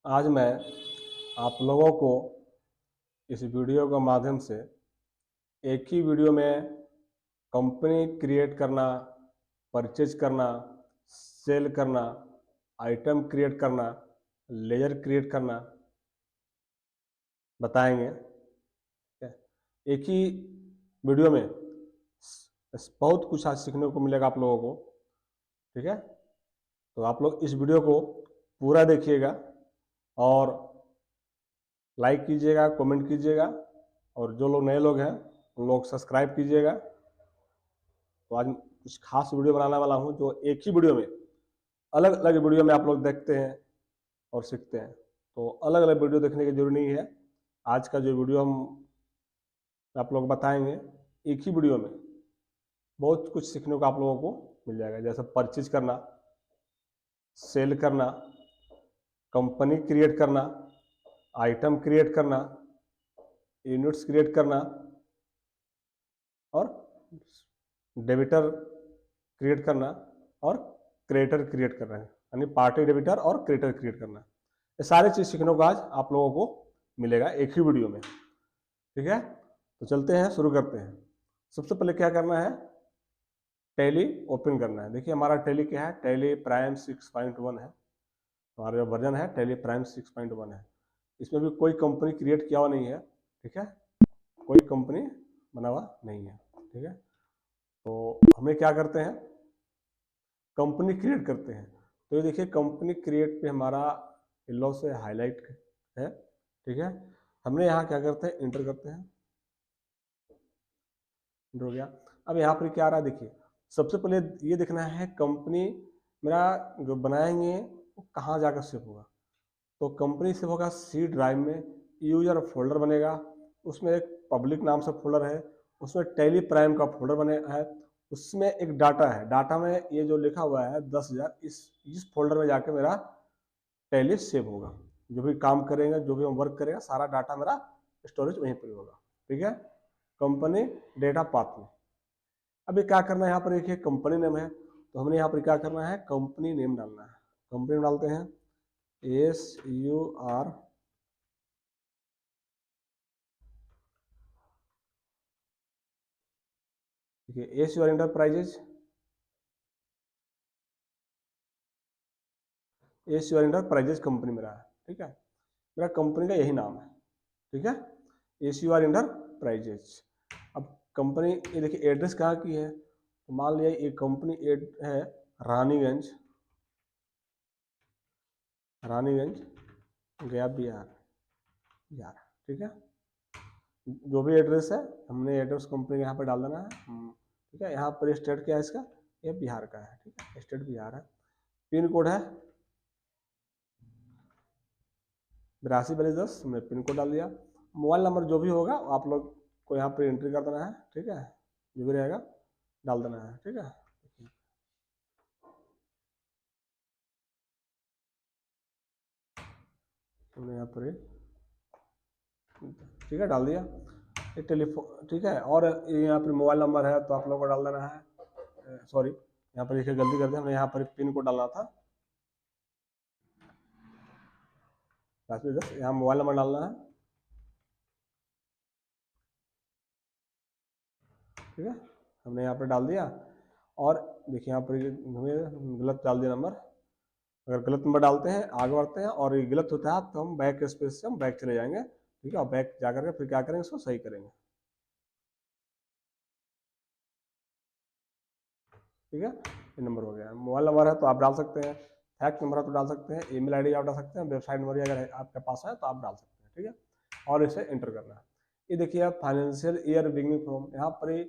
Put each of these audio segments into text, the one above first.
आज मैं आप लोगों को इस वीडियो के माध्यम से एक ही वीडियो में कंपनी क्रिएट करना, परचेज करना, सेल करना, आइटम क्रिएट करना, लेजर क्रिएट करना बताएंगे। एक ही वीडियो में बहुत कुछ आज सीखने को मिलेगा आप लोगों को। ठीक है, तो आप लोग इस वीडियो को पूरा देखिएगा और लाइक कीजिएगा, कमेंट कीजिएगा, और जो लोग नए लोग हैं उन लोग सब्सक्राइब कीजिएगा। तो आज कुछ खास वीडियो बनाने वाला हूं जो एक ही वीडियो में अलग अलग वीडियो में आप लोग देखते हैं और सीखते हैं। तो अलग अलग वीडियो देखने की जरूरत नहीं है। आज का जो वीडियो हम आप लोग बताएंगे, एक ही वीडियो में बहुत कुछ सीखने को आप लोगों को मिल जाएगा। जैसे परचेज करना, सेल करना, कंपनी क्रिएट करना, आइटम क्रिएट करना, यूनिट्स क्रिएट करना और डेबिटर क्रिएट करना और क्रिएटर क्रिएट करना है, यानी पार्टी डेबिटर और क्रिएटर क्रिएट करना। ये सारी चीज सीखने को आज आप लोगों को मिलेगा एक ही वीडियो में। ठीक है, तो चलते हैं, शुरू करते हैं। सबसे पहले क्या करना है, टैली ओपन करना है। देखिए हमारा टैली क्या है, टैली प्राइम 6.1 है। हमारा जो वर्जन है टैली प्राइम 6.1 है। इसमें भी कोई कंपनी क्रिएट किया हुआ नहीं है। ठीक है, कोई कंपनी बना हुआ नहीं है। ठीक है, तो हमें क्या करते हैं, कंपनी क्रिएट करते हैं। तो ये देखिए कंपनी क्रिएट पे हमारा येलो से हाईलाइट है। ठीक है, हमने यहाँ क्या करते हैं, इंटर करते हैं। इंटर हो गया। अब यहाँ पर क्या आ रहा है, देखिए सबसे पहले ये देखना है कंपनी मेरा जो बनाएंगे वो कहाँ जाकर सेव होगा। तो कंपनी सेव होगा सी ड्राइव में, यूजर फोल्डर बनेगा, उसमें एक पब्लिक नाम से फोल्डर है, उसमें टैली प्राइम का फोल्डर बने है, उसमें एक डाटा है, डाटा में ये जो लिखा हुआ है 10,000, इस फोल्डर में जाके मेरा टैली सेव होगा। जो भी काम करेंगे, जो भी हम वर्क करेंगे, सारा डाटा मेरा स्टोरेज वहीं पर होगा। ठीक है, कंपनी डेटा पाथ में। अभी क्या करना है, यहाँ पर देखिए कंपनी नेम है, तो हमने यहाँ पर क्या करना है, कंपनी नेम डालना है। कंपनी नेम डालते हैं SUR देखिए SUR enterprises, SUR enterprises company मेरा है। ठीक है, मेरा कंपनी का यही नाम है। ठीक है, SUR इंटरप्राइजेज। अब कंपनी ये देखिए एड्रेस कहाँ की है, तो मान लिया ये कंपनी है रानीगंज, गया बिहार। ठीक है, जो भी एड्रेस है हमने एड्रेस कंपनी यहाँ पर डाल देना है। ठीक है, यहाँ पर स्टेट क्या है इसका, ये बिहार का है। ठीक है, स्टेट बिहार है। पिन कोड है 824210, हमने पिन कोड डाल दिया। मोबाइल नंबर जो भी होगा आप लोग को यहाँ पर एंट्री कर देना है। ठीक है, जो भी रहेगा डाल देना है। ठीक है, हमने यहाँ पर ठीक है डाल दिया ये टेलीफोन। ठीक है, और यहाँ पर मोबाइल नंबर है तो आप लोगों को डाल देना है। सॉरी, यहाँ पर देखिए गलती कर दी, हमने यहाँ पर पिन कोड डालना था। यहाँ मोबाइल नंबर डालना है। ठीक है, हमने यहाँ पर डाल दिया। और देखिए यहाँ पर हमें गलत डाल दिया नंबर। अगर गलत नंबर डालते हैं आगे बढ़ते हैं और ये गलत होता है तो हम बैक स्पेस से हम बैक चले जाएंगे। ठीक है, और बैक जा करके फिर क्या करेंगे, इसको सही करेंगे। ठीक है, ये नंबर हो गया। मोबाइल नंबर है तो आप डाल सकते हैं, फैक्स नंबर है तो डाल सकते हैं, ईमेल आईडी आप डाल सकते हैं, वेबसाइट नंबर अगर आपके पास है तो आप डाल सकते हैं। ठीक है, और इसे एंटर करना है। ये देखिए आप फाइनेंशियल ईयर बिगनिंग फ्रॉम, यहाँ पर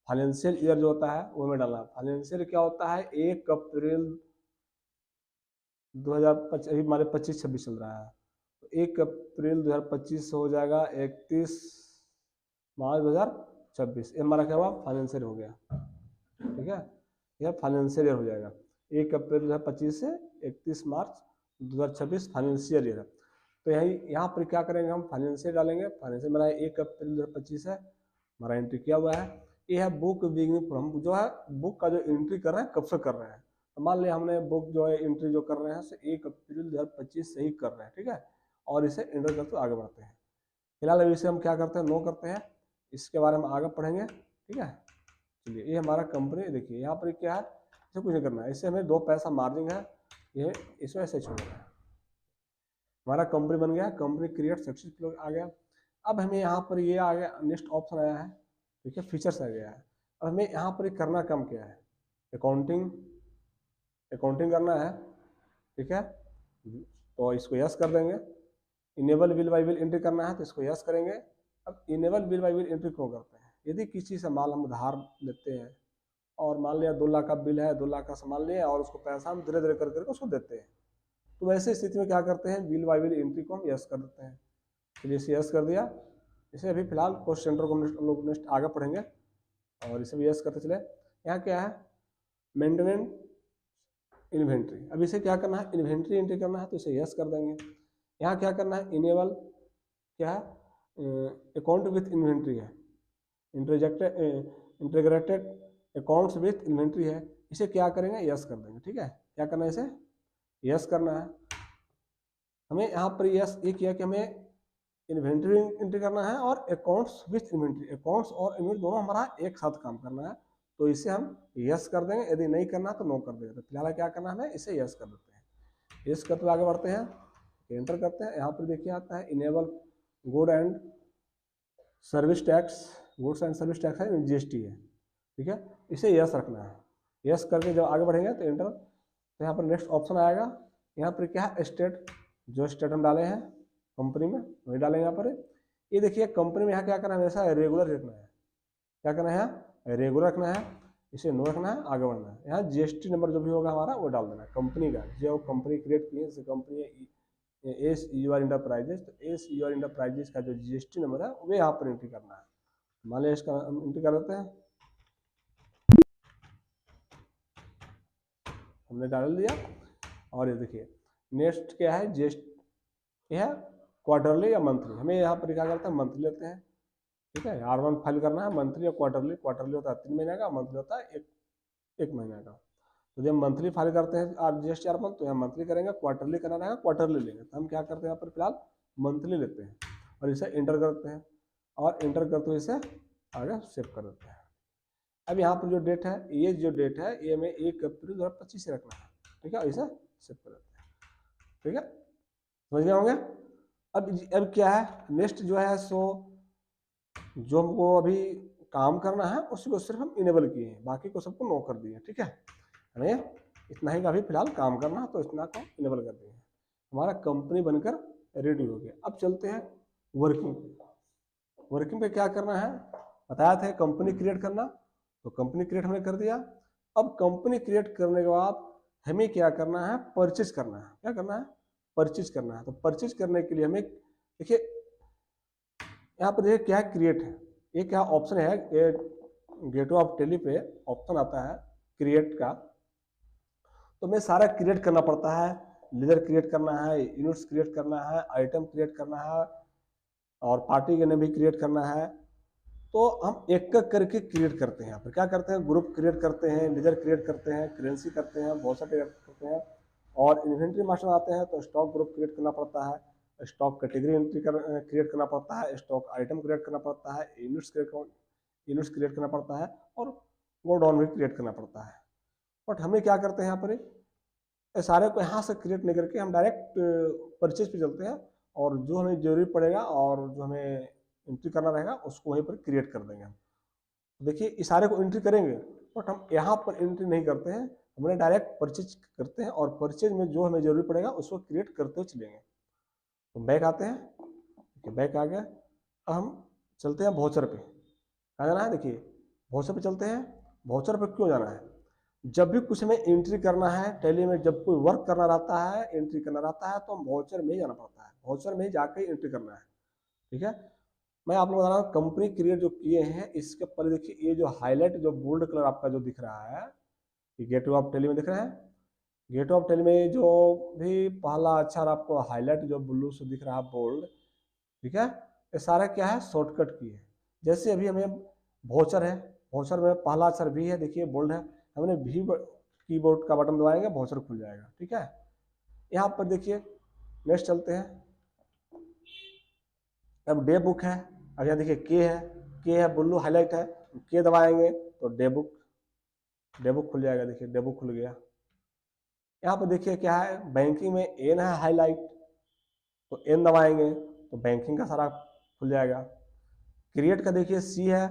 फाइनेंशियल ईयर जो होता है वो में डालना है। फाइनेंशियल क्या होता है, 1 अप्रैल 2025, अभी हमारे 25-26 चल रहा है, तो 1 अप्रैल 2025 हो जाएगा 31 मार्च 2026। ये हमारा क्या हुआ, फाइनेंशियल हो गया। ठीक है, यह फाइनेंशियल ईयर हो जाएगा। 1 अप्रैल 2025 से 31 मार्च 2026 फाइनेंशियल ईयर है। तो यहाँ पर क्या करेंगे, हम फाइनेंशियल डालेंगे। फाइनेंशियल मेरा 1 अप्रैल 2025 है, हमारा एंट्री किया हुआ है। ये है बुक बिगिनिंग फ्रॉम, जो है बुक का जो एंट्री कर रहे हैं कब से कर रहे हैं, मान लिया हमने बुक जो है एंट्री जो कर रहे हैं 1 अप्रैल 2025 से ही कर रहे हैं, ठीक है, और इसे एंटर करते आगे बढ़ते हैं। फिलहाल अभी इसे हम क्या करते हैं, नो करते हैं, इसके बारे में आगे पढ़ेंगे, ठीक है। चलिए ये हमारा कंपनी, देखिए यहाँ पर क्या है, इसे कुछ नहीं करना है, इससे हमें 2 पैसा मार्जिन है, ये इसमें ऐसे छोड़ना है। हमारा कंपनी बन गया, कंपनी क्रिएट सक्सेसफुल आ गया। अब हमें यहाँ पर ये आ गया, नेक्स्ट ऑप्शन आया है, ठीक है, फीचर्स आ गया है। अब हमें यहाँ पर करना काम क्या है, अकाउंटिंग करना है, ठीक है, तो इसको यस कर देंगे। Enable bill by bill entry करना है तो इसको यस करेंगे। अब enable bill by bill entry क्यों करते हैं, यदि किसी से माल हम उधार लेते हैं और मान लिया 2 लाख का बिल है, 2 लाख का सामान लिया और उसको पैसा हम धीरे धीरे कर करके उसको देते हैं, तो वैसे स्थिति में क्या करते हैं, बिल बाई बिल एंट्री को हम यस कर देते हैं। चलिए इसे यस कर दिया। इसे अभी फिलहाल कॉस्ट सेंटर को हम लोग नेक्स्ट आगे पढ़ेंगे और इसे भी यस करते चले। यहाँ क्या है, मेंटेनेंस इन्वेंट्री, अब इसे क्या करना है, इन्वेंट्री एंट्री करना है तो इसे यस कर देंगे। यहाँ क्या करना है, इनेबल क्या है, अकाउंट विथ इन्वेंट्री है, इंटीग्रेटेड अकाउंट्स विथ इन्वेंट्री है, इसे क्या करेंगे, यस कर देंगे, ठीक है। क्या करना है, इसे यस करना है। हमें यहाँ पर यस ये किया कि हमें इन्वेंट्री एंट्री करना है और अकाउंट्स विथ इन्वेंट्री, अकाउंट्स और इन्वेंट्री दोनों हमारा एक साथ काम करना है, तो इसे हम यस कर देंगे, यदि नहीं करना तो नो कर देंगे। तो फिलहाल क्या करना है, हमें इसे यस कर देते हैं। यस करते आगे बढ़ते हैं, एंटर करते हैं। यहाँ पर देखिए आता है enable good and service tax, goods and service tax है, जीएसटी है, ठीक है, इसे यस रखना है। यस करके जब आगे बढ़ेंगे तो एंटर, तो यहाँ पर नेक्स्ट ऑप्शन आएगा। यहाँ पर क्या है, स्टेट, जो स्टेट हम डाले हैं कंपनी में वही डालेंगे यहाँ पर। ये देखिए कंपनी में यहाँ क्या करना है, हमेशा रेगुलर रखना है, क्या करना है, यहाँ रेगुलर रखना है, इसे नो रखना है, आगे बढ़ना है। यहाँ जीएसटी नंबर जो भी होगा हमारा वो डाल देना है, कंपनी का, जो कंपनी क्रिएट की है, जैसे कंपनी है एस यू आर इंटरप्राइजेज, तो एस यू आर इंटरप्राइजेज का जो जीएसटी नंबर है वो यहाँ पर एंट्री करना है। मान लिया इसका हम एंट्री कर देते हैं, हमने डाल दिया। और ये देखिए नेक्स्ट क्या है, जीएसटी है क्वार्टरली या मंथली, हमें यहाँ पर क्या करते हैं, मंथली लेते हैं, ठीक है। R1 फाइल करना है मंथली या क्वार्टरली, क्वार्टरली होता है 3 महीने का, मंथली होता है एक महीने का। तो जब मंथली फाइल करते हैं जीएसटी R1 तो यहाँ मंथली करेंगे, क्वार्टरली करना रहेगा क्वार्टरली लेंगे, तो हम क्या करते हैं यहाँ पर फिलहाल मंथली लेते हैं और इसे एंटर करते हैं, और एंटर करते हुए इसे आगे सेव कर देते हैं। अब यहाँ पर जो डेट है, ये जो डेट है ये हमें 1 अप्रैल 2025 से रखना है, ठीक है, इसे सेव कर देते हैं, ठीक है, समझ गए होंगे। अब क्या है, नेक्स्ट जो है सो जो हमको अभी काम करना है उसी को सिर्फ हम इनेबल किए हैं, बाकी को सबको नो कर दिए, ठीक है। हमें इतना ही का अभी फिलहाल काम करना है तो इतना को इनेबल कर दिए। हमारा कंपनी बनकर रेडी हो गया। अब चलते हैं वर्किंग पे क्या करना है, बताया था कंपनी क्रिएट करना, तो कंपनी क्रिएट हमने कर दिया। अब कंपनी क्रिएट करने के बाद हमें क्या करना है, परचेज करना है। क्या करना है, परचेज करना है। तो परचेज करने के लिए हमें देखिए यहाँ पर देखिए क्या क्रिएट है, ये क्या ऑप्शन है, गेटवे ऑफ टेली पे ऑप्शन आता है क्रिएट का, तो हमें सारा क्रिएट करना पड़ता है, लीडर क्रिएट करना है, यूनिट्स क्रिएट करना है, आइटम क्रिएट करना है और पार्टी के नेम भी क्रिएट करना है। तो हम एक एक करके क्रिएट करते हैं। यहाँ पर क्या करते हैं, ग्रुप क्रिएट करते हैं, लीडर क्रिएट करते हैं, करेंसी करते हैं, बहुत सारे करते हैं, और इन्वेंट्री मास्टर आते हैं तो स्टॉक ग्रुप क्रिएट करना पड़ता है, स्टॉक कैटेगरी एंट्री क्रिएट करना पड़ता है, स्टॉक आइटम क्रिएट करना पड़ता है, यूनिट्स क्रिएट करना पड़ता है, और गोडाउन भी क्रिएट करना पड़ता है। बट हमें क्या करते हैं यहाँ पर, सारे को यहाँ से क्रिएट नहीं करके हम डायरेक्ट परचेज पे चलते हैं, और जो हमें जरूरी पड़ेगा और जो हमें एंट्री करना रहेगा उसको वहीं पर क्रिएट कर देंगे हम। देखिए इशारे को एंट्री करेंगे, बट हम यहाँ पर एंट्री नहीं करते हैं, हमने डायरेक्ट परचेज करते हैं, और परचेज में जो हमें जरूरी पड़ेगा उसको क्रिएट करते हुए चलेंगे। तो बैक आते हैं, बैक आ गया। अब हम चलते हैं वाउचर पे, कहाँ जाना है, देखिए वाउचर पे चलते हैं। वाउचर पे क्यों जाना है, जब भी कुछ हमें एंट्री करना है टैली में, जब कोई वर्क करना रहता है, एंट्री करना रहता है, तो हम वाउचर में ही जाना पड़ता है, वाउचर में ही जाकर एंट्री करना है, ठीक है। मैं आप लोग बता रहा हूँ कंपनी क्रिएट जो किए हैं, इसके पहले देखिए ये जो हाईलाइट जो बोल्ड कलर आपका जो दिख रहा है, ये गेटवे ऑफ टेली में दिख रहा है। गेटवे ऑफ टेली में जो भी पहला अक्षर आपको हाईलाइट जो ब्लू से दिख रहा है बोल्ड, ठीक है, ये सारा क्या है, शॉर्टकट की है। जैसे अभी हमें वाउचर है, वाउचर में पहला अक्षर भी है, देखिए बोल्ड है, हमने भी कीबोर्ड का बटन दबाएंगे, वाउचर खुल जाएगा। ठीक है, यहाँ पर देखिए नेक्स्ट चलते हैं। अब डे बुक है, अब यहाँ देखिए के है ब्लू हाईलाइट है, के दबाएंगे तो डे बुक खुल जाएगा। देखिए डे बुक खुल गया। यहाँ पर देखिए क्या है, बैंकिंग में एन है हाईलाइट, तो एन दबाएंगे तो बैंकिंग का सारा खुल जाएगा। क्रिएट का देखिए सी है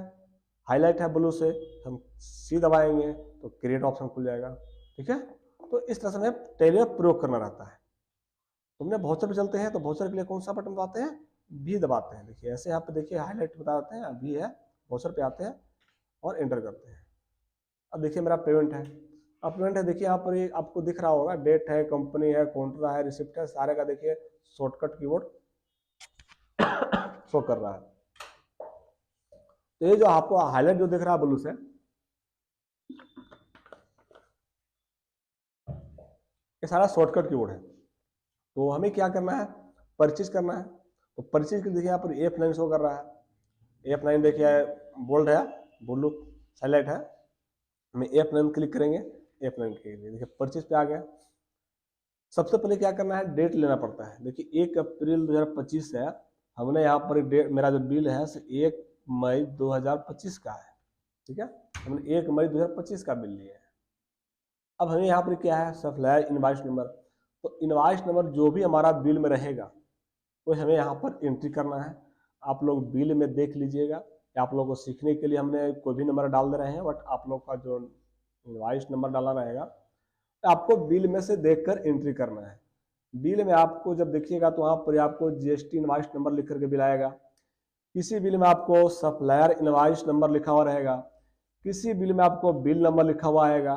हाईलाइट है ब्लू से, हम सी दबाएंगे तो क्रिएट ऑप्शन खुल जाएगा। ठीक है, तो इस तरह से हमें टैली में प्रयोग करना रहता है। तुमने वाउचर पे चलते हैं तो वाउचर के लिए कौन सा बटन दबाते हैं, भी दबाते हैं। देखिए ऐसे यहाँ पे देखिए हाईलाइट बता देते हैं, भी है, वाउचर पे आते हैं और एंटर करते हैं। अब देखिए मेरा पेमेंट है, अब पेमेंट है, देखिए यहाँ पर आपको दिख रहा होगा डेट है, कंपनी है, काउंटर है, रिसिप्ट है, सारे का देखिए शॉर्टकट कीबोर्ड शो कर रहा है। तो ये जो आपको हाईलाइट जो दिख रहा है ब्लू से, ये सारा शॉर्टकट कीबोर्ड है। तो हमें क्या करना है, परचेज करना है। तो परचेज के देखिए यहाँ पर F9 शो कर रहा है, F9 देखिए बोल्ड है, ब्लू हाईलाइट है, हमें F9 क्लिक करेंगे, F9 के लिए देखिए परचेज पे आ गया। सबसे पहले क्या करना है, डेट लेना पड़ता है। देखिए 1 अप्रैल 2025 है, हमने यहाँ पर डेट, मेरा जो बिल है 1 मई 2025 का है। ठीक है, हमने 1 मई 2025 का बिल लिया है। अब हमें यहाँ पर क्या है, सप्लायर इनवॉइस नंबर, तो इनवॉइस नंबर जो भी हमारा बिल में रहेगा वो हमें यहाँ पर एंट्री करना है। आप लोग बिल में देख लीजिएगा, आप लोगों को सीखने के लिए हमने कोई भी नंबर डाल दे रहे हैं, बट आप लोग का जो इनवॉइस नंबर डालना रहेगा तो आपको बिल में से देखकर एंट्री करना है। बिल में आपको जब देखिएगा तो वहाँ पर आपको जीएसटी इनवॉइस नंबर लिख करके बिल आएगा। किसी बिल में आपको सप्लायर इनवॉइस नंबर लिखा हुआ रहेगा, किसी बिल में आपको बिल नंबर लिखा हुआ आएगा।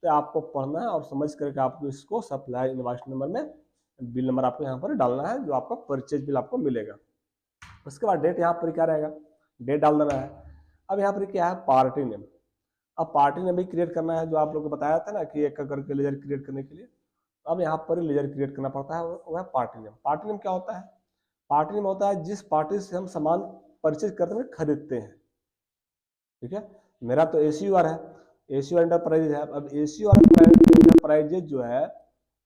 तो आपको पढ़ना है और समझ करके आपको इसको सप्लायर इनवॉइस नंबर में बिल नंबर आपको यहाँ पर डालना है, जो आपका परचेज बिल आपको मिलेगा। उसके बाद डेट यहाँ पर क्या रहेगा, डेट डाल देना है। अब यहाँ पर क्या है, पार्टी नेम। अब पार्टी नेम भी क्रिएट करना है, जो आप लोग को बताया था ना कि एक करके लेजर क्रिएट करने के लिए। अब यहाँ पर लेजर क्रिएट करना पड़ता है, वो है पार्टी नेम। पार्टी नेम क्या होता है, पार्टी नेम होता है जिस पार्टी से हम सामान परचेज करते हैं, खरीदते हैं। ठीक है, मेरा तो ACUR है, ACUR एंटरप्राइजेज है। अब ACUR एंटरप्राइजेज जो है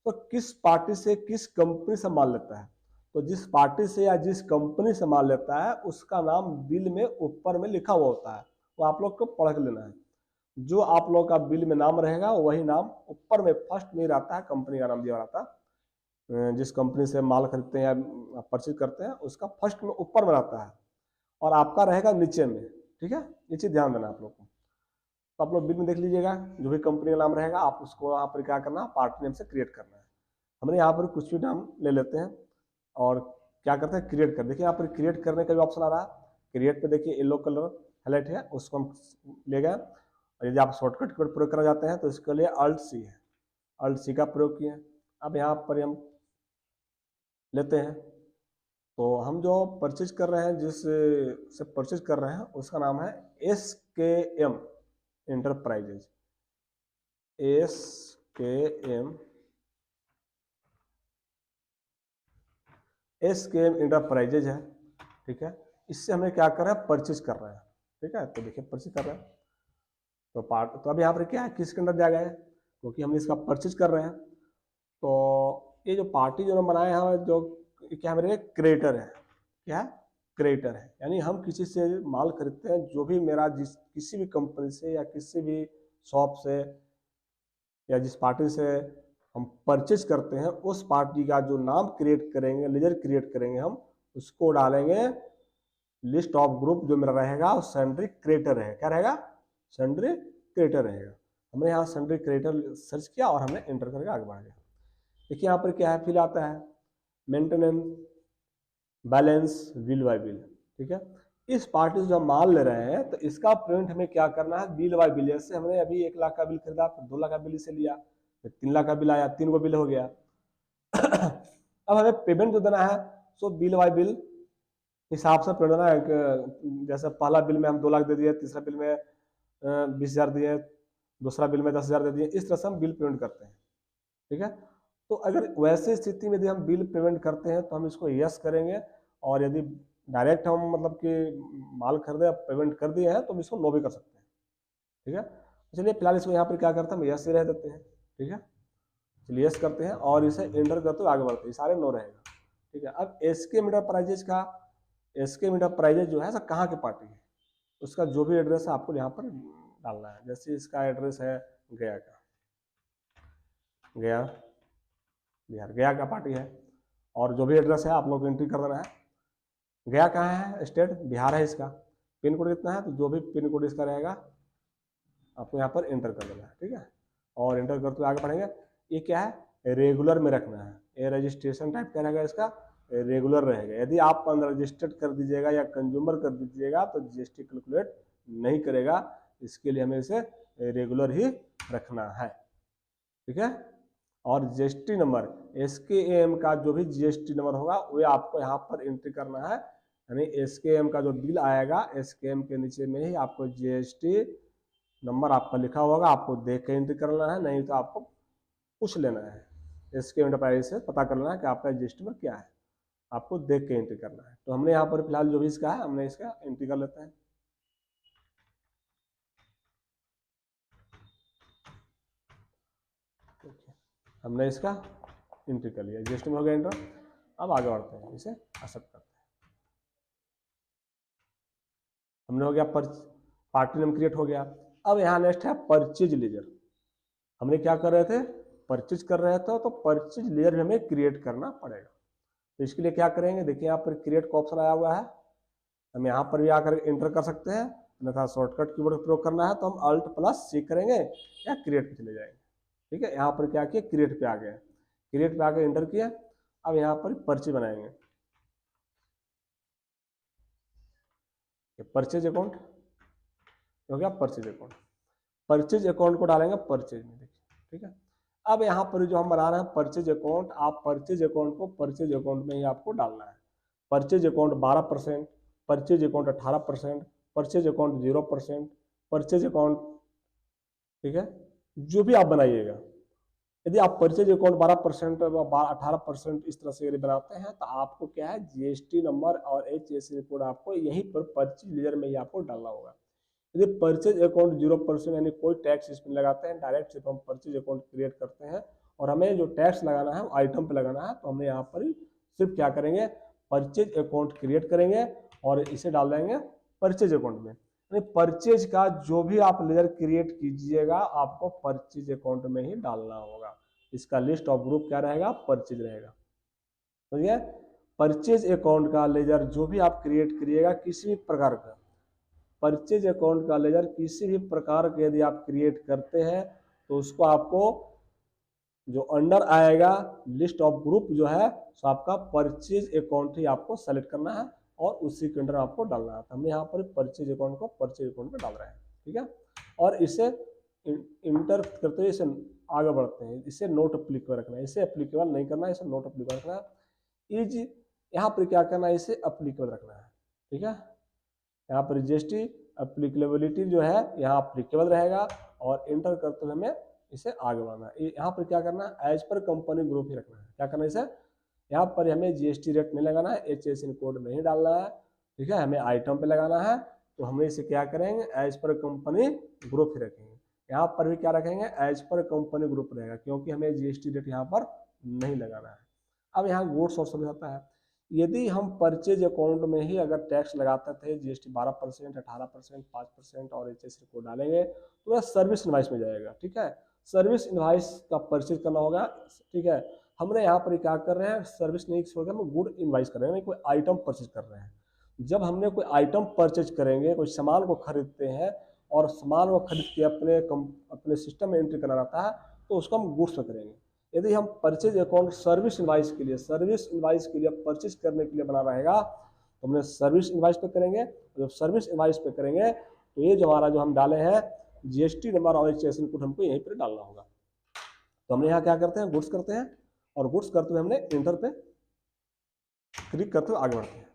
तो किस पार्टी से, किस कंपनी से माल लेता है, तो जिस पार्टी से या जिस कंपनी से माल लेता है उसका नाम बिल में ऊपर में लिखा हुआ होता है, वो आप लोग को पढ़ के लेना है। जो आप लोग का बिल में नाम रहेगा वही नाम ऊपर में फर्स्ट में रहता है, कंपनी का नाम दिया रहता है। जिस कंपनी से माल खरीदते हैं या परचेज करते हैं उसका फर्स्ट में ऊपर में रहता है और आपका रहेगा नीचे में। ठीक है, ये चीज ध्यान देना आप लोग को। तो आप लोग बिल में देख लीजिएगा, जो भी कंपनी का नाम रहेगा आप उसको यहाँ पर क्या करना, पार्टी नेम से क्रिएट करना है। हमने यहाँ पर कुछ भी नाम ले लेते हैं और क्या करते हैं, क्रिएट कर। देखिए यहाँ पर क्रिएट करने का भी ऑप्शन आ रहा है, क्रिएट पे देखिए येलो कलर हाईलाइट है, उसको हम ले गए। और यदि आप शॉर्टकट कीवर्ड प्रयोग करना चाहते हैं तो इसके लिए Alt C है, Alt C का प्रयोग किए। अब यहाँ पर हम लेते हैं, तो हम जो परचेज कर रहे हैं, जिस से परचेज कर रहे हैं उसका नाम है SKM एंटरप्राइजेज, SKM एंटरप्राइजेज है। ठीक है, इससे हमें क्या कर रहे हैं, परचेज कर रहे हैं। ठीक है, तो देखिए परचेज कर रहे हैं तो अब यहाँ पर क्या है, किसके अंदर जाएगा है, क्योंकि हम इसका परचेज कर रहे हैं। तो ये जो पार्टी जो हम बनाए हैं, जो क्या मेरे क्रिएटर है, क्या है, क्रिएटर है। यानी हम किसी से माल खरीदते हैं, जो भी मेरा किसी भी कंपनी से या किसी भी शॉप से या जिस पार्टी से हम परचेज करते हैं, उस पार्टी का जो नाम क्रिएट करेंगे, लेजर क्रिएट करेंगे, हम उसको डालेंगे लिस्ट ऑफ ग्रुप। जो मेरा रहेगा वो सेंड्री क्रिएटर है, क्या रहेगा, सेंड्री क्रिएटर रहेगा। हमने यहाँ सेंड्री क्रिएटर सर्च किया और हमने एंटर करके आगे बढ़ गया। देखिए यहाँ पर क्या है, फिल आता है maintenance, balance, bill bye bill. ठीक है, इस पार्टी से जो हम माल ले रहे हैं तो इसका पेमेंट हमें क्या करना है, बिल बाय बिल। जैसे हमने अभी 1 लाख का बिल खरीदा, फिर 2 लाख का बिल इसे लिया, फिर 3 लाख का बिल आया, 3 को बिल हो गया। अब हमें पेमेंट जो देना है सो बिल बाय बिल हिसाब से पेमेंट देना है। जैसे पहला बिल में हम 2 लाख दे दिए, तीसरा बिल में 20,000 दिए, दूसरा बिल में 10,000 दे दिए, इस तरह से हम बिल पेमेंट करते हैं। ठीक है, तो अगर वैसे स्थिति में यदि हम बिल पेमेंट करते हैं तो हम इसको यस करेंगे, और यदि डायरेक्ट हम मतलब कि माल खरीदे पेमेंट कर दिए हैं तो हम इसको नो भी कर सकते हैं। ठीक है, चलिए फिलहाल इसको यहाँ पर क्या करते हैं, हम यस ही रह देते हैं। ठीक है, चलिए यस करते हैं और इसे एंटर करते हुए आगे बढ़ते हैं, सारे नो रहेगा। ठीक है, अब एसके एंटरप्राइजेज का, एसके एंटरप्राइजेज जो है सर कहाँ की पार्टी है, उसका जो भी एड्रेस है आपको यहाँ पर डालना है। जैसे इसका एड्रेस है गया का, गया बिहार, गया का पार्टी है, और जो भी एड्रेस है आप लोग को एंट्री कर देना है। गया कहाँ है, स्टेट बिहार है इसका, पिन कोड कितना है, तो जो भी पिन कोड इसका रहेगा आपको यहाँ पर एंटर कर देना है। ठीक है, और एंटर करते हुए आगे बढ़ेंगे। ये क्या है, रेगुलर में रखना है, ये रजिस्ट्रेशन टाइप क्या रहेगा इसका, रेगुलर रहेगा। यदि आप अनरजिस्टर्ड कर दीजिएगा या कंज्यूमर कर दीजिएगा तो जीएसटी कैलकुलेट नहीं करेगा, इसके लिए हमें इसे रेगुलर ही रखना है। ठीक है, और जीएसटी नंबर एसकेएम का जो भी जीएसटी नंबर होगा वो आपको यहाँ पर एंट्री करना है, यानी एसकेएम का जो बिल आएगा एसकेएम के नीचे में ही आपको जीएसटी नंबर आपका लिखा होगा, आपको देख के एंट्री करना है, नहीं तो आपको पूछ लेना है, एसके एंटरप्राइज से पता करना है कि आपका जीएसटी नंबर क्या है, आपको देख के एंट्री करना है। तो हमने यहाँ पर फिलहाल जो भी इसका है हमने इसका एंट्री कर लेते हैं। हमने इसका एंट्री कर लिया, जीएसटी में हो गया एंटर। अब आगे बढ़ते हैं, इसे एक्सेप्ट करते हैं। हमने हो गया पार्टी नेम क्रिएट हो गया। अब यहाँ नेक्स्ट है परचेज लेजर। हमने क्या कर रहे थे, परचेज कर रहे थे, तो परचेज लेजर हमें क्रिएट करना पड़ेगा। तो इसके लिए क्या करेंगे, देखिए यहाँ पर क्रिएट का ऑप्शन आया हुआ है, हम यहाँ पर भी आकर एंटर कर सकते हैं, अन्यथा शॉर्टकट कीबोर्ड का प्रयोग करना है तो हम Alt+C करेंगे या क्रिएट पे चले जाएंगे। ठीक है, यहाँ पर क्या किया, क्रिएट पे आ गए, क्रिएट पे आकर एंटर किया। अब यहाँ पर पर्ची बनाएंगे, परचेज अकाउंट हो गया, परचेज अकाउंट, परचेज अकाउंट को डालेंगे परचेज में, देखिए। ठीक है, अब यहाँ पर जो हम बना रहे हैं परचेज अकाउंट, आप परचेज अकाउंट को परचेज अकाउंट में ही आपको डालना है। Purchase account 12%, purchase account 18%, purchase account 0%, purchase account, ठीक है, जो भी आप बनाइएगा। यदि आप परचेज अकाउंट 12% 18% इस तरह से यदि बनाते हैं तो आपको क्या है, जीएसटी नंबर और HSN कोड आपको यहीं पर परचेज लेजर में ही आपको डालना होगा। यदि परचेज अकाउंट 0% यानी कोई टैक्स इसमें लगाते हैं, डायरेक्ट सिर्फ हम परचेज अकाउंट क्रिएट करते हैं और हमें जो टैक्स लगाना है वो आइटम पे लगाना है, तो हमें यहाँ पर सिर्फ क्या करेंगे, परचेज अकाउंट क्रिएट करेंगे और इसे डाल देंगे परचेज अकाउंट में। परचेज का जो भी आप लेजर क्रिएट कीजिएगा आपको परचेज अकाउंट में ही डालना होगा। इसका लिस्ट ऑफ ग्रुप क्या रहेगा, परचेज रहेगा। समझिए, परचेज अकाउंट का लेजर जो भी आप क्रिएट करिएगा किसी भी प्रकार का, परचेज अकाउंट का लेजर किसी भी प्रकार के यदि आप क्रिएट करते हैं तो उसको आपको जो अंडर आएगा लिस्ट ऑफ ग्रुप जो है सो आपका परचेज अकाउंट ही आपको सेलेक्ट करना है और उसी के अंडर आपको डालना है। तो हमने यहाँ पर परचेज अकाउंट को परचेज अकाउंट में डाल रहे हैं। ठीक है, और इसे इंटर करते हुए इसे आगे बढ़ते हैं, इसे नोट अप्लीकेबल रखना है, इसे अप्लीकेबल नहीं करना है, इसे नोट अप्लीकेबल रखना है। इज यहाँ पर क्या करना है, इसे अप्लीकेबल रखना है। ठीक है, यहाँ पर जीएसटी अप्लीकेबिलिटी जो है यहाँ अप्लीकेबल रहेगा और इंटर करते हुए हमें इसे आगे बढ़ना है। यहाँ पर क्या करना है, एज पर कंपनी ग्रुप ही रखना है। क्या करना है, इसे यहाँ पर हमें जीएसटी रेट नहीं लगाना है, HSN कोड नहीं डालना है। ठीक है, हमें आइटम पे लगाना है, तो हमें इसे क्या करेंगे, एज पर कंपनी ग्रुप ही रखेंगे। यहाँ पर भी क्या रखेंगे, एज पर कंपनी ग्रुप रहेगा, क्योंकि हमें जीएसटी रेट यहाँ पर नहीं लगाना है। अब यहाँ गुड्स और सर्विस आता है। यदि हम परचेज अकाउंट में ही अगर टैक्स लगाते थे, जीएसटी 12%, 18%, 5% और HSN कोड डालेंगे तो वह सर्विस इनवाइस में जाएगा। ठीक है, सर्विस इनवाइस का परचेज करना होगा। ठीक है, हमने यहाँ पर क्या कर रहे हैं, सर्विस नहीं छोड़कर हम गुड इनवाइस कर रहे हैं, कोई आइटम परचेज कर रहे हैं। जब हमने कोई आइटम परचेज करेंगे, कोई सामान को खरीदते हैं और सामान को खरीद के अपने सिस्टम में एंट्री करना रहता है तो उसको हम गुड्स में करेंगे। यदि हम परचेज अकाउंट सर्विस इनवाइस के लिए परचेज करने के लिए बना रहेगा तो हमने सर्विस इनवाइस पे करेंगे। जब सर्विस इनवाइस पे करेंगे तो ये जो हमारा जो हम डाले हैं जीएसटी नंबर और HSN कोड हमको यहीं पर डालना होगा। तो हमने यहाँ क्या करते हैं, गुड्स करते हैं और गुड्स करते हुए हमने इंटर पे क्लिक करते हुए आगे बढ़ते हैं।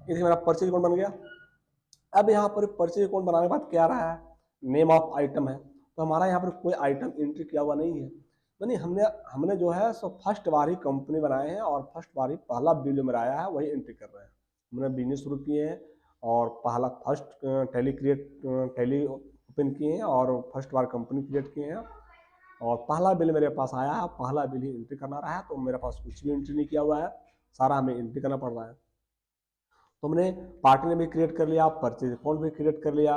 ये हमारा परचेज अकाउंट बन गया। अब यहाँ पर परचेज अकाउंट बनाने के बाद क्या रहा है, नेम ऑफ आइटम है, तो हमारा यहाँ पर कोई आइटम एंट्री किया हुआ नहीं है। यानी हमने जो है सो फर्स्ट बार ही कंपनी बनाए हैं और फर्स्ट बार ही पहला बिल में आया है वही एंट्री कर रहे हैं। हमने बिजनेस शुरू किए हैं और पहला फर्स्ट टैली ओपन किए हैं और फर्स्ट बार कंपनी क्रिएट किए हैं और पहला बिल मेरे पास आया है, पहला बिल ही एंट्री करना रहा है, तो मेरे पास कुछ भी एंट्री नहीं किया हुआ है, सारा हमें एंट्री करना पड़ रहा है। तो हमने पार्टनर भी क्रिएट कर लिया, परचेज अकाउंट भी क्रिएट कर लिया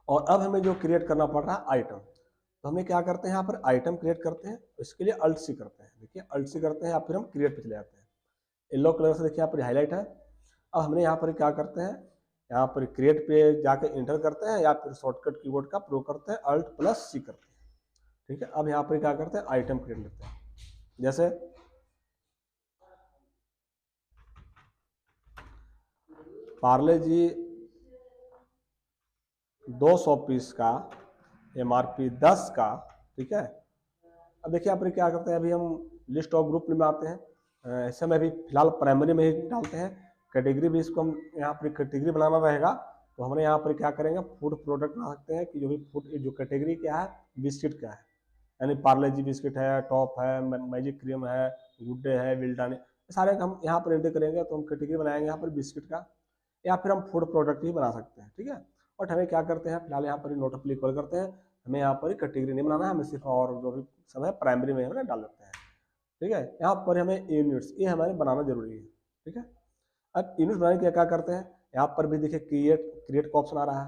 और अब हमें जो क्रिएट करना पड़ रहा है आइटम, तो हमने क्या करते हैं यहाँ पर आइटम क्रिएट करते हैं, इसके लिए अल्ट सी करते हैं। देखिए अल्ट सी करते हैं या फिर हम क्रिएट पे चले जाते हैं। येलो कलर से देखिए यहाँ पर हाईलाइट है। अब हमने यहाँ पर क्या करते हैं, यहाँ पर क्रिएट पे जाकर इंटर करते हैं या फिर शॉर्टकट कीबोर्ड का प्रयोग करते हैं, अल्ट प्लस सी करते हैं। ठीक है, अब यहाँ पर क्या करते हैं आइटम क्रिएट लेते हैं। जैसे पार्ले जी 200 पीस का MRP 10 का, ठीक है। अब देखिए यहाँ पर क्या करते हैं, अभी हम लिस्ट ऑफ ग्रुप में आते हैं, ऐसे में अभी फिलहाल प्राइमरी में ही डालते हैं। कैटेगरी भी इसको हम यहाँ पर कैटेगरी बनाना रहेगा, तो हमने यहाँ पर क्या करेंगे फूड प्रोडक्ट बना सकते हैं कि जो भी फूड जो कैटेगरी क्या है बिस्किट का है, यानी पार्ले जी बिस्किट है, टॉप है, मैजिक क्रीम है, गुड डे है, विल्डानी, सारे हम यहाँ पर एंटर करेंगे तो हम कैटेगरी बनाएंगे यहाँ पर बिस्किट का, या फिर हम फूड प्रोडक्ट ही बना सकते हैं। ठीक है, और हमें क्या करते हैं फिलहाल यहाँ पर नोट अप्लाई कॉल करते हैं, हमें यहाँ पर कैटेगरी नहीं बनाना है, हमें सिर्फ और जो भी सब है प्राइमरी में हमें डाल देते हैं। ठीक है, यहाँ पर हमें यूनिट्स ये हमें बनाना जरूरी है। ठीक है, अब यूनिट्स बनाने के लिए क्या करते हैं, यहाँ पर भी देखिए क्रिएट का ऑप्शन आ रहा है,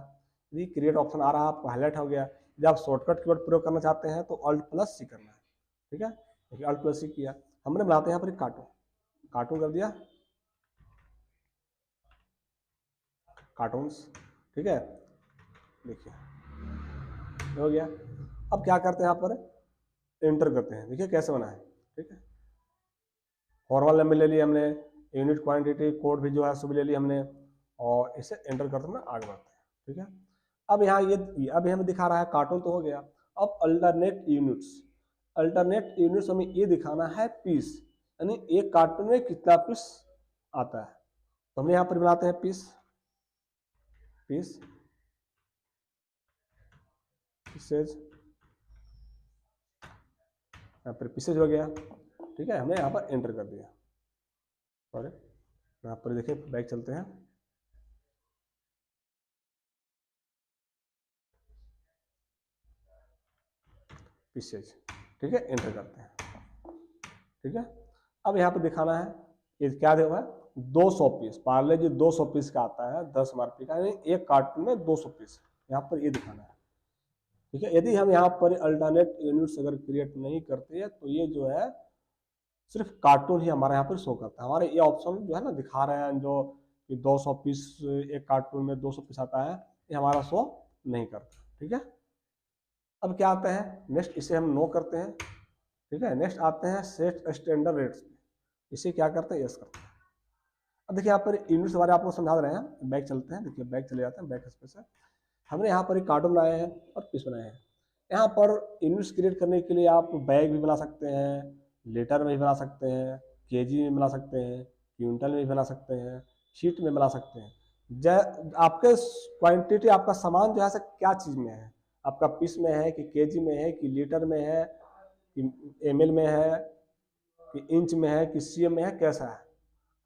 यदि क्रिएट ऑप्शन आ रहा है आपको हाईलाइट हो गया, जब आप शॉर्टकट कीवर्ड प्रयोग करना चाहते हैं तो अल्ट प्लस सी करना है। ठीक है, देखिए अल्ट प्लस सी किया, हमने बनाते हैं यहाँ पर कार्टून कर दिया, कार्टून्स। ठीक है, देखिए हो गया। अब क्या करते हैं यहाँ पर एंटर करते हैं, देखिए कैसे बना है। ठीक है, फॉर्मल नंबर ले लिया हमने, यूनिट क्वांटिटी कोड भी जो है सब ले लिया हमने और इसे एंटर करते हुए आगे बढ़ते हैं। ठीक है, अब यहाँ ये अभी हमें दिखा रहा है कार्टून तो हो गया, अब अल्टरनेट यूनिट्स हमें ये दिखाना है पीस, यानी एक कार्टून में कितना पीस आता है, तो हम यहाँ पर बनाते हैं पीसेज, यहाँ पर पीसेज हो गया। ठीक है, हमने यहाँ पर एंटर कर दिया, सॉरी यहाँ पर देखिए बैक चलते हैं, पीसेज। ठीक है, एंटर करते हैं। ठीक है, अब यहाँ पे दिखाना है ये क्या देगा 200 पीस, पार्ले जी 200 पीस का आता है 10 MRP का, यानी एक कार्टून में 200 पीस, यहाँ पर ये दिखाना है। ठीक है, यदि हम यहाँ पर अल्टरनेट यूनिट्स अगर क्रिएट नहीं करते हैं तो ये जो है सिर्फ कार्टून ही हमारे यहाँ पर शो करता है, हमारे ये ऑप्शन जो है ना दिखा रहे हैं जो कि 200 पीस एक कार्टून में 200 पीस आता है, ये हमारा शो नहीं करता। ठीक है, अब क्या आता है नेक्स्ट, इसे हम नो करते हैं। ठीक है, नेक्स्ट आते हैं सेट स्टैंडर्ड रेट्स पे, इसे क्या करते हैं यस करते हैं। अब देखिए यहाँ पर यूनिट्स बारे आपको समझा रहे हैं, बैक चलते हैं, देखिए बैक चले जाते हैं, बैक स्पेस है, हमने यहाँ पर एक कार्टून बनाए हैं और पीस बनाए हैं। यहाँ पर यूनिट्स क्रिएट करने के लिए आप बैग भी बना सकते हैं, लीटर में भी बना सकते हैं, केजी में बना सकते हैं, क्विंटल में भी बना सकते हैं, शीट में बना सकते हैं। आपके क्वांटिटी आपका सामान जो है क्या चीज़ में है, आपका पीस में है कि केजी में है कि लीटर में है कि ml में है कि इंच में है कि cm में है, कैसा है,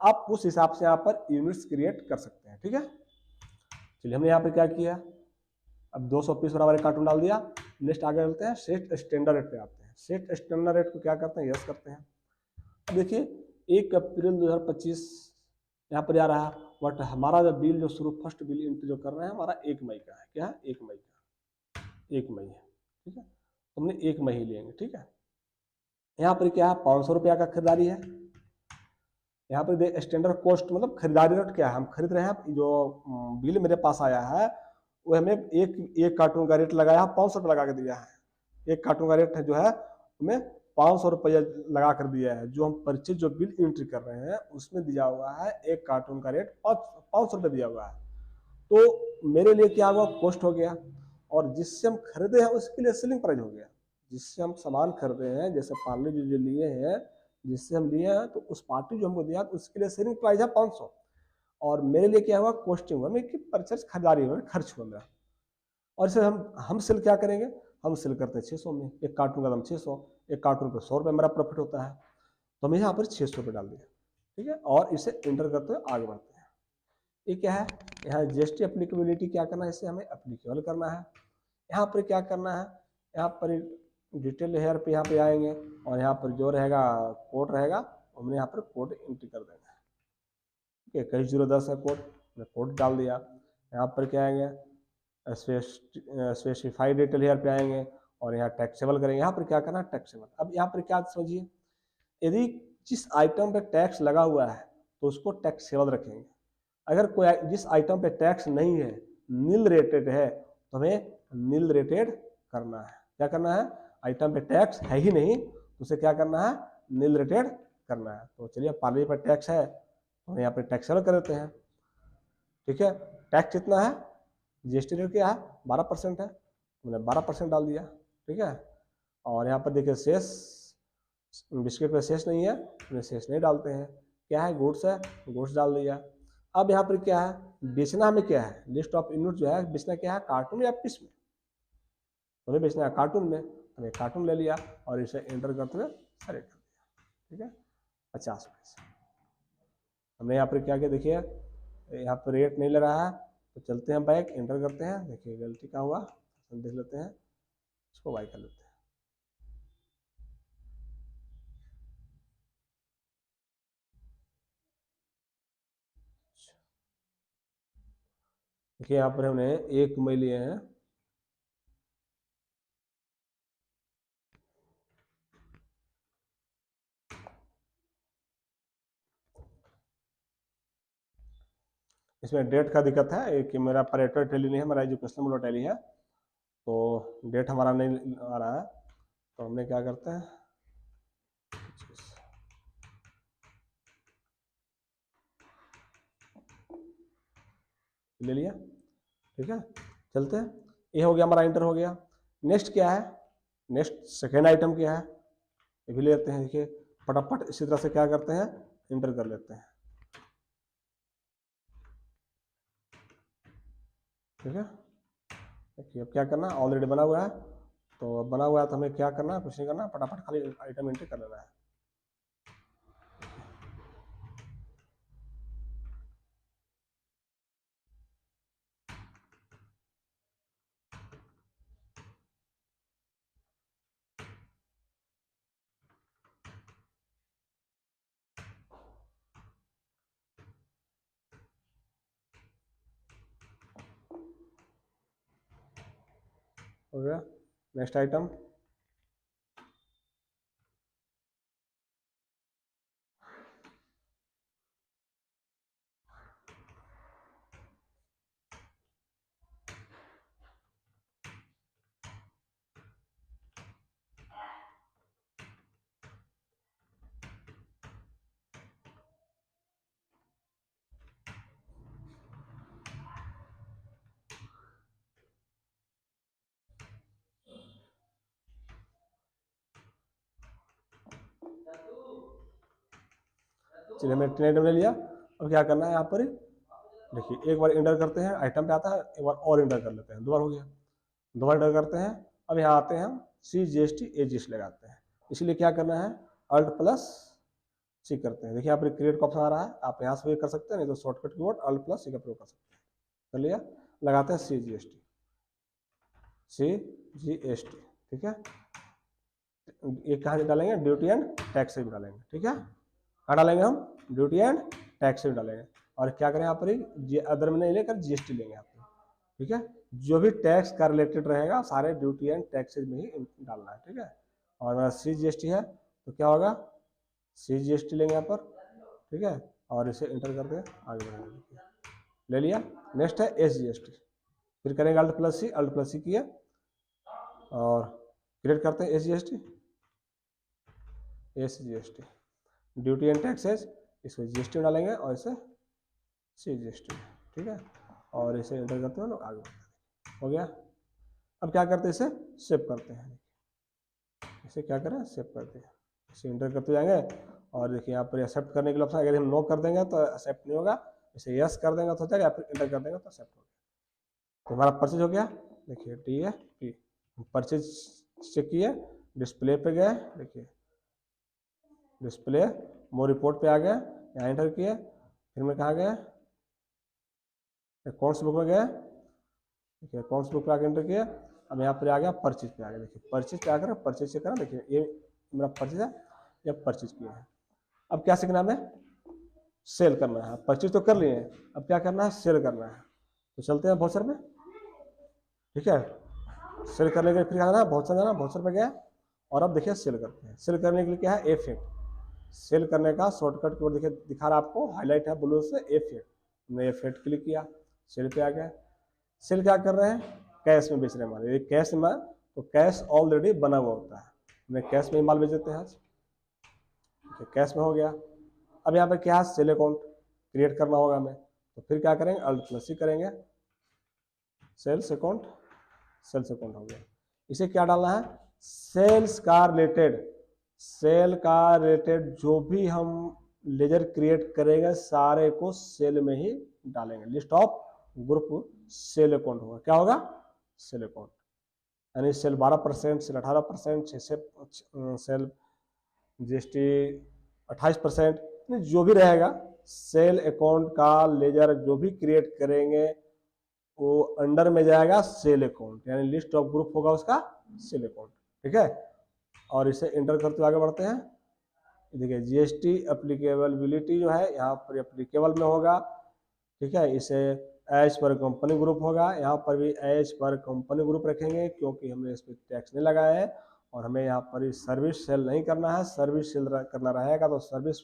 आप उस हिसाब से यहाँ पर यूनिट्स क्रिएट कर सकते हैं। ठीक है, चलिए हमने यहाँ पर क्या किया, अब 200 पीस बराबर कार्टून डाल दिया। नेक्स्ट आगे चलते हैं सेट स्टैंडर्ड रेट पे आते हैं, सेट स्टैंडर्ड रेट को क्या करते हैं यस करते हैं। अब देखिए 1 अप्रैल 2025 यहाँ पर आ रहा है, बट हमारा जो बिल जो शुरू फर्स्ट बिल एंट्री जो कर रहे हैं हमारा 1 मई का है, क्या है 1 मई का, 1 मई है। ठीक है, हमने 1 मई लेंगे। ठीक है, यहाँ पर क्या है 500 रुपया का खरीदारी है, यहाँ पर स्टैंडर्ड कॉस्ट मतलब खरीदारी रेट क्या है, हम खरीद रहे हैं, जो बिल मेरे पास आया है वो हमें एक कार्टून का रेट लगाया 500 रुपये लगा के दिया है, एक कार्टून का रेट जो है हमें 500 रुपया लगा कर दिया है, जो हम परचेज जो बिल एंट्री कर रहे हैं उसमें दिया हुआ है एक कार्टून का रेट 500 रुपये दिया हुआ है, तो मेरे लिए क्या हुआ कॉस्ट हो गया, और जिससे हम खरीदे हैं उसके लिए सेलिंग प्राइस हो गया, जिससे हम सामान खरीदे हैं जैसे पार्ले जो लिए हैं जिससे हम लिए हैं तो उस पार्टी जो हमको दिया उसके लिए सेलिंग प्राइस है 500, और मेरे लिए क्या हुआ कॉस्टिंग हुआ, मेरी परचेज खरीदारी हुआ खर्च हुआ मेरा, और इसे हम सेल क्या करेंगे, हम सेल करते हैं 600 में, एक कार्टून का दाम 600, एक कार्टून पर 100 रुपये मेरा प्रॉफिट होता है। तो हमने यहाँ पर 600 रुपये डाल दिया, ठीक है, और इसे इंटर करते हुए आगे बढ़ते हैं। ये क्या है, यहाँ जीएसटी एप्लीकेबिलिटी क्या करना है, इसे हमें एप्लीकेबल करना है। यहाँ पर क्या करना है, यहाँ पर डिटेल हेयर पे यहाँ पे आएंगे और यहाँ पर जो रहेगा कोड रहेगा, हमने यहाँ पर कोड एंट्री कर देना है, ठीक है, 2110 का कोड, हमने कोड डाल दिया। यहाँ पर क्या आएंगे, स्पेसिफाइड डिटेल हेयर पे आएंगे और यहाँ टैक्सेबल करेंगे। यहाँ पर क्या करना है, टैक्सेबल। अब यहाँ पर क्या समझिए, यदि जिस आइटम पे टैक्स लगा हुआ है तो उसको टैक्सेबल रखेंगे। अगर कोई जिस आइटम पे टैक्स नहीं है, नील रेटेड है, तो हमें नील रेटेड करना है। क्या करना है, आइटम पे टैक्स है ही नहीं तो उसे क्या करना है, नील रेटेड करना है। तो चलिए पार्ले पर टैक्स है तो यहाँ पे टैक्सेबल कर देते हैं, ठीक है। टैक्स कितना है, जीएसटी रेट क्या है, 12% है, मैंने 12% डाल दिया, ठीक है। और यहाँ पर देखिए शेष, बिस्किट पे शेष नहीं है, उसमें शेष नहीं डालते हैं। क्या है, गुड्स है, गुड्स डाल दिया। अब यहाँ पर क्या है, बेचना हमें क्या है, लिस्ट ऑफ यूनिट जो है बेचना क्या है, कार्टून या पीस में, हमें बेचना है कार्टून में, हमने कार्टून ले लिया और इसे एंटर करते हुए सेलेक्ट कर दिया, ठीक है, 50 पैसे। हमने यहाँ पर क्या किया, देखिए यहाँ पर रेट नहीं लगा है, तो चलते हैं बैक, एंटर करते हैं, देखिए गलती क्या हुआ, देख लेते हैं, इसको वाई कर लेते हैं। देखिए यहाँ पर हमने 1 मई लिए हैं, इसमें डेट का दिक्कत है कि मेरा पर्यटन टैली नहीं है, मेरा एजुकेशनल मोड टैली है, तो डेट हमारा नहीं आ रहा है। तो हमने क्या करते हैं, ले लिया, ठीक है, चलते हैं। ये हो गया हमारा इंटर हो गया। नेक्स्ट क्या है, नेक्स्ट सेकेंड आइटम क्या है, ये भी लेते हैं। देखिए फटाफट इसी तरह से क्या करते हैं, इंटर कर लेते हैं, ठीक है। देखिए अब क्या करना, ऑलरेडी बना हुआ है, तो बना हुआ है तो हमें क्या करना है, कुछ नहीं करना, फटाफट खाली आइटम एंट्री कर लेना है। हो गया, नेक्स्ट आइटम, चलिए हमने 10 आइटम ले लिया। अब क्या करना है, यहाँ पर देखिए एक बार इंटर करते हैं, आइटम पे आता है, एक बार और इंटर कर लेते हैं, 2 बार हो गया, 2 बार इंटर करते हैं। अब यहाँ आते हैं हम CGST AGST लगाते हैं, इसलिए क्या करना है, Alt+C करते हैं। देखिए यहाँ पर क्रिएट का ऑप्शन आ रहा है, आप यहाँ से भी कर सकते हैं, नहीं तो शॉर्टकट कीबोर्ड Alt+C का प्रयोग कर सकते हैं। कर लिया, लगाते हैं CGST, ठीक है। ये कहाँ डालेंगे, ड्यूटी एंड टैक्स से भी डालेंगे, ठीक है। कहाँ डालेंगे हम, ड्यूटी एंड टैक्स से भी डालेंगे। और क्या करें, यहाँ पर अदर में नहीं लेकर GST लेंगे यहाँ पर, ठीक है। जो भी टैक्स का रिलेटेड रहेगा सारे ड्यूटी एंड टैक्सेज में ही डालना है, ठीक है। और मेरा CGST है तो क्या होगा, CGST लेंगे यहाँ पर, ठीक है, और इसे इंटर करके आगे बढ़ेंगे। ले लिया, नेक्स्ट है SGST, फिर करेंगे Alt+C किया और क्रिएट करते हैं SGST, ड्यूटी एंड टैक्सेस, इसको GST में डालेंगे और इसे CGST, ठीक है, और इसे इंटर करते हैं लोग आगे बढ़ते हैं। हो गया। अब क्या करते हैं, इसे सेव करते हैं, इसे क्या करें, सेव करते हैं, इसे इंटर करते जाएंगे। और देखिए यहाँ पर एक्सेप्ट करने के लिए ऑप्शन, अगर हम नो कर देंगे तो एक्सेप्ट नहीं होगा, इसे यस कर देंगे तो हो जाएगा, फिर इंटर कर देंगे तो एक्सेप्ट हो गया। तो हमारा परचेज हो गया, देखिए DAP परचेज चेक किए, डिस्प्ले पे गए, देखिए डिस्प्ले मोर रिपोर्ट पे आ गया, यहाँ एंटर किए, फिर मैं कहाँ गया, अकाउंट्स बुक में गया, ठीक है, अकाउंट्स बुक पे आके एंटर किया। अब यहाँ पर आ गया परचेज पे आ गया, देखिए परचेज पे आकर परचेज से करा, देखिए ये मेरा परचेज है, ये परचेज किया है। अब क्या सीखना है, सेल करना है। परचेज तो कर लिए हैं, अब क्या करना है, सेल करना है। तो चलते हैं वाउचर में, ठीक है, सेल करने के लिए फिर आना वाउचर जाना, वाउचर पे गया और अब देखिए सेल करते हैं। सेल करने के लिए क्या है, F8, सेल करने का शॉर्टकट कीवर्ड देखिए दिखा रहा आपको, हाईलाइट है ब्लू से, F8, मैं F8 क्लिक किया, सेल पे आ गया। सेल क्या कर रहे हैं, कैश में बेच रहे हैं माल, ये कैश में, तो कैश ऑलरेडी बना हुआ होता है, हमें कैश में माल बेच देते हैं आज, कैश में हो गया। अब यहाँ पे क्या है, सेल अकाउंट क्रिएट करना होगा हमें, तो फिर क्या करेंगे, Alt+C करेंगे, सेल्स अकाउंट, सेल्स अकाउंट हो गया। इसे क्या डालना है, सेल्स का रिलेटेड, सेल का रिलेटेड जो भी हम लेजर क्रिएट करेंगे सारे को सेल में ही डालेंगे। List of group sale account होगा, क्या होगा, सेल अकाउंट, यानी सेल 12%, सेल 18%, सेल GST 28%, जो भी रहेगा सेल अकाउंट का लेजर जो भी क्रिएट करेंगे वो अंडर में जाएगा सेल अकाउंट, यानी लिस्ट ऑफ ग्रुप होगा उसका सेल अकाउंट, ठीक है। और इसे एंटर करते हुए आगे बढ़ते हैं। देखिए GST एप्लीकेबिलिटी जो है यहाँ पर एप्लीकेबल में होगा, ठीक है। इसे एज पर कंपनी ग्रुप होगा, यहाँ पर भी एज पर कंपनी ग्रुप रखेंगे क्योंकि हमने इस पर टैक्स नहीं लगाया है और हमें यहाँ पर सर्विस सेल नहीं करना है। सर्विस सेल करना रहेगा तो सर्विस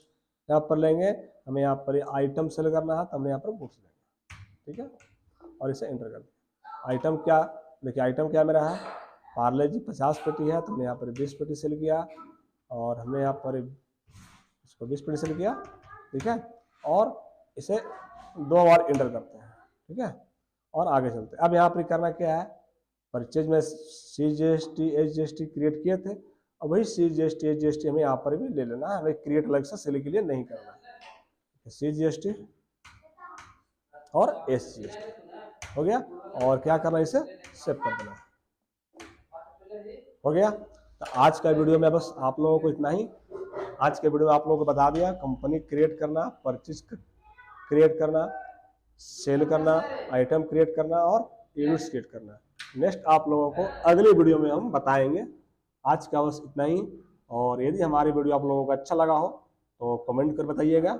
यहाँ पर लेंगे, हमें यहाँ पर आइटम सेल करना है तो हमने यहाँ पर गुड्स लेंगे, ठीक है। और इसे एंटर कर दें। आइटम क्या, देखिए आइटम क्या मेरा है, पार्ले जी 50 पेटी है तो हमने यहाँ पर 20 पेटी सेल किया और हमने यहाँ पर इसको 20 पेटी सेल किया, ठीक है। और इसे 2 बार एंटर करते हैं, ठीक है। और आगे चलते हैं। अब यहाँ पर करना क्या है, परचेज में CGST HGST क्रिएट किए थे, अब वही CGST HGST हमें यहाँ पर भी ले लेना है, हमें क्रिएट अलग से सेल के लिए नहीं करना है। CGST और SGST हो गया, और क्या करना है, इसे सेव कर देना, हो गया। तो आज का वीडियो में बस आप लोगों को इतना ही। आज के वीडियो में आप लोगों को बता दिया कंपनी क्रिएट करना, परचेज क्रिएट करना, सेल करना, आइटम क्रिएट करना और यूनिट्स क्रिएट करना। नेक्स्ट आप लोगों को अगली वीडियो में हम बताएंगे। आज का बस इतना ही, और यदि हमारी वीडियो आप लोगों को अच्छा लगा हो तो कमेंट कर बताइएगा।